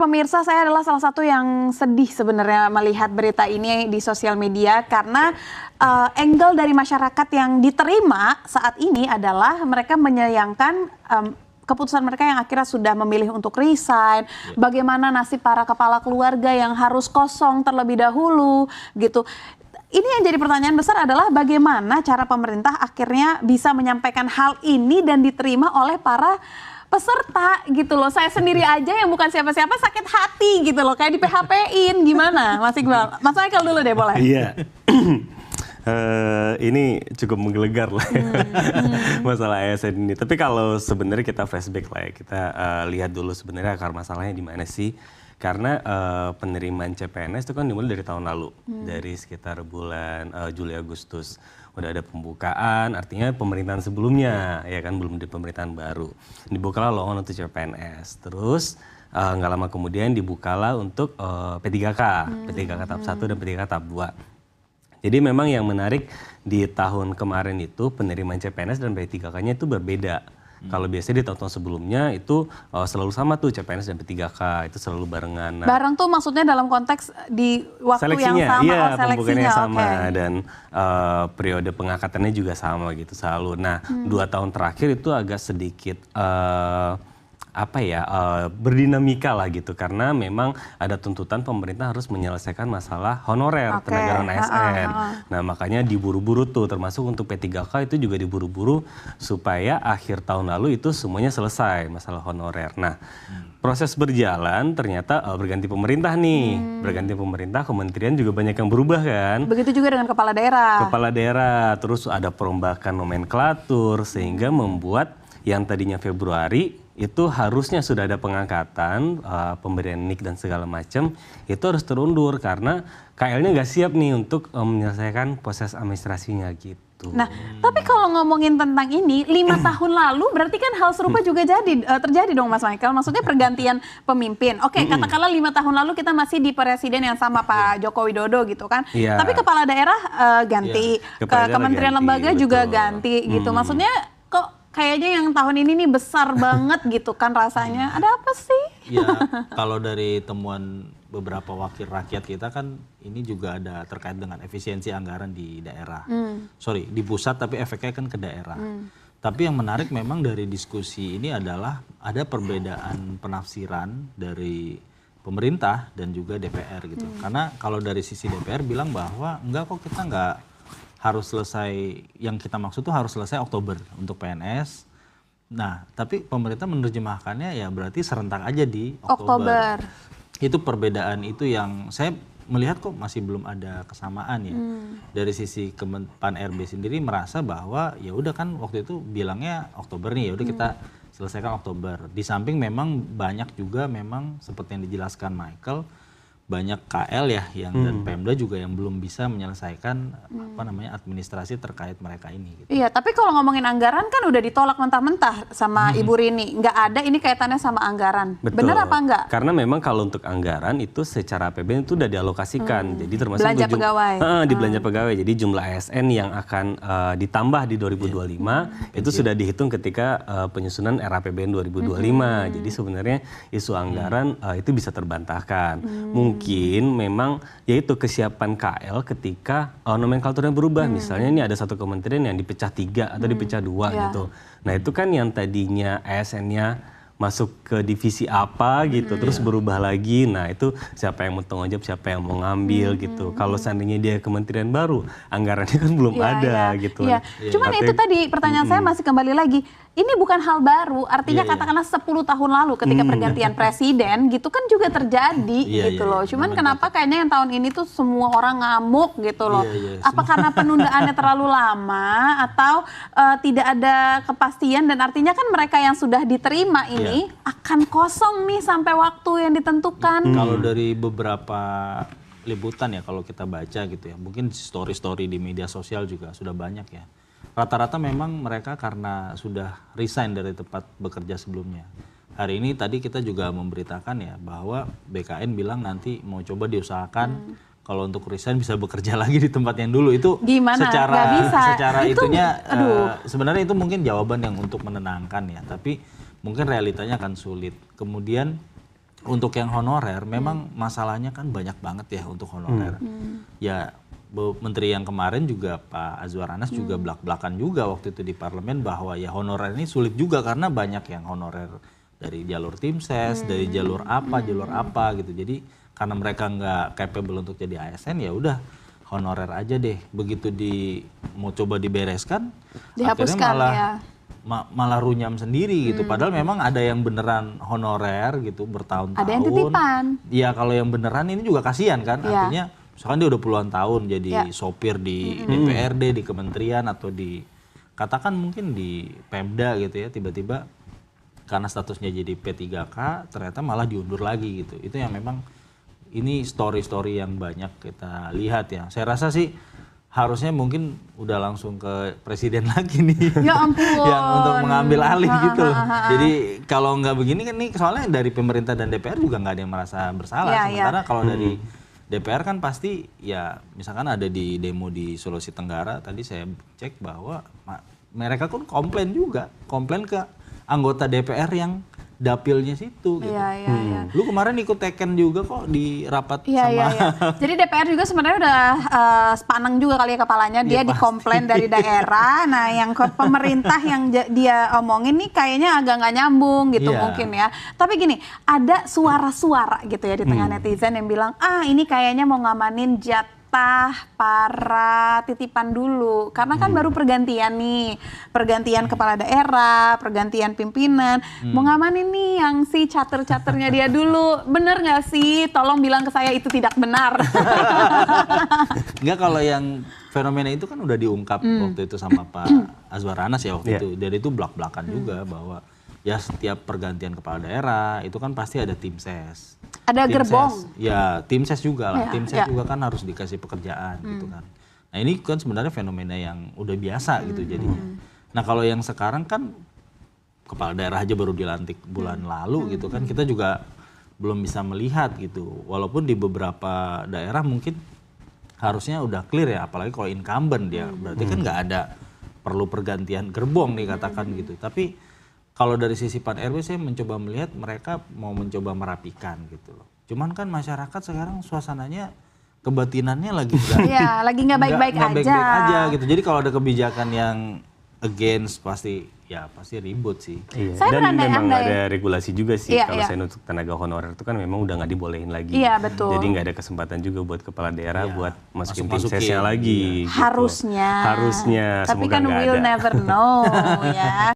Pemirsa, saya adalah salah satu yang sedih sebenarnya melihat berita ini di sosial media karena angle dari masyarakat yang diterima saat ini adalah mereka menyayangkan keputusan mereka yang akhirnya sudah memilih untuk resign. Bagaimana nasib para kepala keluarga yang harus kosong terlebih dahulu gitu. Ini yang jadi pertanyaan besar adalah bagaimana cara pemerintah akhirnya bisa menyampaikan hal ini dan diterima oleh para peserta gitu loh. Saya sendiri aja yang bukan siapa-siapa sakit hati gitu loh, kayak di PHP-in. Gimana Mas Iqbal? Mas Michael dulu deh boleh. Iya. Ini cukup menggelegar lah masalah ASN ini. Tapi kalau sebenarnya kita flashback lah ya, kita lihat dulu sebenarnya akar masalahnya di mana sih. Karena penerimaan CPNS itu kan dimulai dari tahun lalu, dari sekitar bulan Juli Agustus. Udah ada pembukaan, artinya pemerintahan sebelumnya, ya kan, belum di pemerintahan baru. Dibukalah lowongan untuk CPNS. Terus nggak lama kemudian dibukalah untuk P3K, P3K tahap 1 dan P3K tahap 2. Jadi memang yang menarik di tahun kemarin itu penerimaan CPNS dan P3K-nya itu berbeda. Kalau biasanya di tahun-tahun sebelumnya itu selalu sama tuh CPNS dan P3K, itu selalu barengan. Bareng tuh maksudnya dalam konteks di waktu yang sama, iya, seleksinya. sama dan periode pengangkatannya juga sama gitu selalu. Nah, 2 tahun terakhir itu agak sedikit berdinamika lah gitu, karena memang ada tuntutan pemerintah harus menyelesaikan masalah honorer tenaga non ASN. Nah, makanya diburu-buru tuh, termasuk untuk P3K itu juga diburu-buru supaya akhir tahun lalu itu semuanya selesai masalah honorer. Nah, proses berjalan ternyata berganti pemerintah nih, berganti pemerintah, kementerian juga banyak yang berubah kan. Begitu juga dengan kepala daerah. Kepala daerah, terus ada perombakan nomenklatur sehingga membuat yang tadinya Februari itu harusnya sudah ada pengangkatan, pemberian NIK dan segala macam, itu harus terundur karena KL-nya nggak siap nih untuk menyelesaikan proses administrasinya gitu. Nah, tapi kalau ngomongin tentang ini, 5 tahun lalu berarti kan hal serupa juga terjadi dong Mas Michael. Maksudnya pergantian pemimpin. Oke, katakanlah 5 tahun lalu kita masih di presiden yang sama Pak Joko Widodo gitu kan. Tapi kepala daerah ganti, kementerian lembaga juga ganti gitu. Maksudnya kok kayaknya yang tahun ini nih besar banget gitu kan rasanya. Ada apa sih? Ya, kalau dari temuan beberapa wakil rakyat kita kan ini juga ada terkait dengan efisiensi anggaran di daerah. Sorry, di pusat tapi efeknya kan ke daerah. Tapi yang menarik memang dari diskusi ini adalah ada perbedaan penafsiran dari pemerintah dan juga DPR gitu. Karena kalau dari sisi DPR bilang bahwa enggak kok, kita enggak harus selesai, yang kita maksud tuh harus selesai Oktober untuk PNS. Nah, tapi pemerintah menerjemahkannya ya berarti serentak aja di Oktober. Itu perbedaan itu yang saya melihat kok masih belum ada kesamaan ya. Dari sisi Pan RB sendiri merasa bahwa ya udah kan waktu itu bilangnya Oktober nih, ya udah kita selesaikan Oktober. Di samping memang banyak juga memang seperti yang dijelaskan Michael, banyak KL ya yang dan Pemda juga yang belum bisa menyelesaikan administrasi terkait mereka ini gitu. Iya, tapi kalau ngomongin anggaran kan udah ditolak mentah-mentah sama Ibu Rini. Nggak ada ini kaitannya sama anggaran. Betul. Bener apa enggak? Karena memang kalau untuk anggaran itu secara APBN itu udah dialokasikan. Jadi termasuk belanja pegawai. Di belanja pegawai. Jadi jumlah ASN yang akan ditambah di 2025 itu sudah dihitung ketika penyusunan RAPBN 2025. Jadi sebenarnya isu anggaran itu bisa terbantahkan. Mungkin memang yaitu kesiapan KL ketika nomenklaturnya berubah. Misalnya ini ada satu kementerian yang dipecah 3 atau dipecah 2 gitu. Nah itu kan yang tadinya ASN-nya masuk ke divisi apa gitu, terus berubah lagi. Nah itu siapa yang mau tanggung jawab, siapa yang mau ngambil gitu. Kalau seandainya dia kementerian baru, anggarannya kan belum ada gitu. Cuman itu tadi pertanyaan saya masih kembali lagi. Ini bukan hal baru, artinya katakanlah 10 tahun lalu ketika pergantian presiden gitu kan juga terjadi gitu loh. Cuman kenapa kayaknya yang tahun ini tuh semua orang ngamuk gitu loh. Apa karena penundaannya terlalu lama atau tidak ada kepastian, dan artinya kan mereka yang sudah diterima ini akan kosong nih sampai waktu yang ditentukan. Kalau dari beberapa liputan ya kalau kita baca gitu ya, mungkin story-story di media sosial juga sudah banyak ya. Rata-rata memang mereka karena sudah resign dari tempat bekerja sebelumnya. Hari ini tadi kita juga memberitakan ya bahwa BKN bilang nanti mau coba diusahakan kalau untuk resign bisa bekerja lagi di tempat yang dulu. Itu gimana? Secara itunya sebenarnya itu mungkin jawaban yang untuk menenangkan ya, tapi mungkin realitanya akan sulit. Kemudian untuk yang honorer memang masalahnya kan banyak banget ya untuk honorer. Ya Menteri yang kemarin juga Pak Azwar Anas juga belak-belakan juga waktu itu di parlemen bahwa ya honorer ini sulit juga karena banyak yang honorer dari jalur tim ses, dari jalur apa gitu. Jadi karena mereka nggak capable untuk jadi ASN ya udah honorer aja deh. Begitu mau coba dibereskan, Dihapuskan, akhirnya malah runyam sendiri gitu. Padahal memang ada yang beneran honorer gitu bertahun-tahun. Ada yang titipan. Iya kalau yang beneran ini juga kasihan kan. Iya. Artinya misalkan dia udah puluhan tahun jadi sopir di DPRD, di kementerian atau di katakan mungkin di Pemda gitu ya, tiba-tiba karena statusnya jadi P3K ternyata malah diundur lagi gitu. Itu yang memang ini story-story yang banyak kita lihat ya. Saya rasa sih harusnya mungkin udah langsung ke presiden lagi nih. Ya ampun. Yang untuk mengambil alih gitu loh. Jadi kalau nggak begini kan nih soalnya dari pemerintah dan DPR juga nggak ada yang merasa bersalah. Ya, Sementara kalau dari DPR kan pasti ya misalkan ada di demo di Sulawesi Tenggara tadi saya cek bahwa mereka kan komplain ke anggota DPR yang dapilnya situ gitu. Iya. Lu kemarin ikut teken juga kok di rapat Iya. sama Jadi DPR juga sebenarnya udah sepaneng juga kali ya kepalanya. Dia Iya, dikomplain dari daerah. Nah yang ke pemerintah yang dia omongin nih kayaknya agak nggak nyambung gitu Iya. mungkin ya. Tapi gini, ada suara-suara gitu ya di tengah netizen yang bilang, ini kayaknya mau ngamanin jatah para titipan dulu. Karena kan baru pergantian nih. Pergantian kepala daerah, pergantian pimpinan. Mau ngamanin nih yang si cater-caternya dia dulu. Bener nggak sih? Tolong bilang ke saya itu tidak benar. Enggak, kalau yang fenomena itu kan udah diungkap waktu itu sama Pak Azwar Anas ya waktu itu. Dan itu belak-belakan juga bahwa ya setiap pergantian kepala daerah itu kan pasti ada tim ses. Ada Tim gerbong. ses, ya tim ses juga lah. Ya, Tim ses ya. juga kan harus dikasih pekerjaan gitu kan. Nah ini kan sebenarnya fenomena yang udah biasa gitu jadinya. Nah kalau yang sekarang kan kepala daerah aja baru dilantik bulan lalu gitu kan. Kita juga belum bisa melihat gitu. Walaupun di beberapa daerah mungkin harusnya udah clear ya. Apalagi kalau incumbent dia. Berarti kan nggak ada perlu pergantian gerbong nih katakan gitu. Tapi kalau dari sisi Pan RW saya mencoba melihat mereka mau mencoba merapikan gitu loh. Cuman kan masyarakat sekarang suasananya kebatinannya lagi Iya, lagi nggak baik-baik nggak aja. baik-baik aja gitu. Jadi kalau ada kebijakan yang against pasti ribut sih. Iya. Saya Dan memang berandai-andai. ada regulasi juga sih Iya, kalau iya. saya untuk tenaga honorer itu kan memang udah nggak dibolehin lagi. Iya, betul. Jadi nggak ada kesempatan juga buat kepala daerah Iya, buat masukin tim masukin. sesnya lagi. Gitu. Harusnya. Harusnya. Tapi Semoga kan nggak we'll ada. never know ya.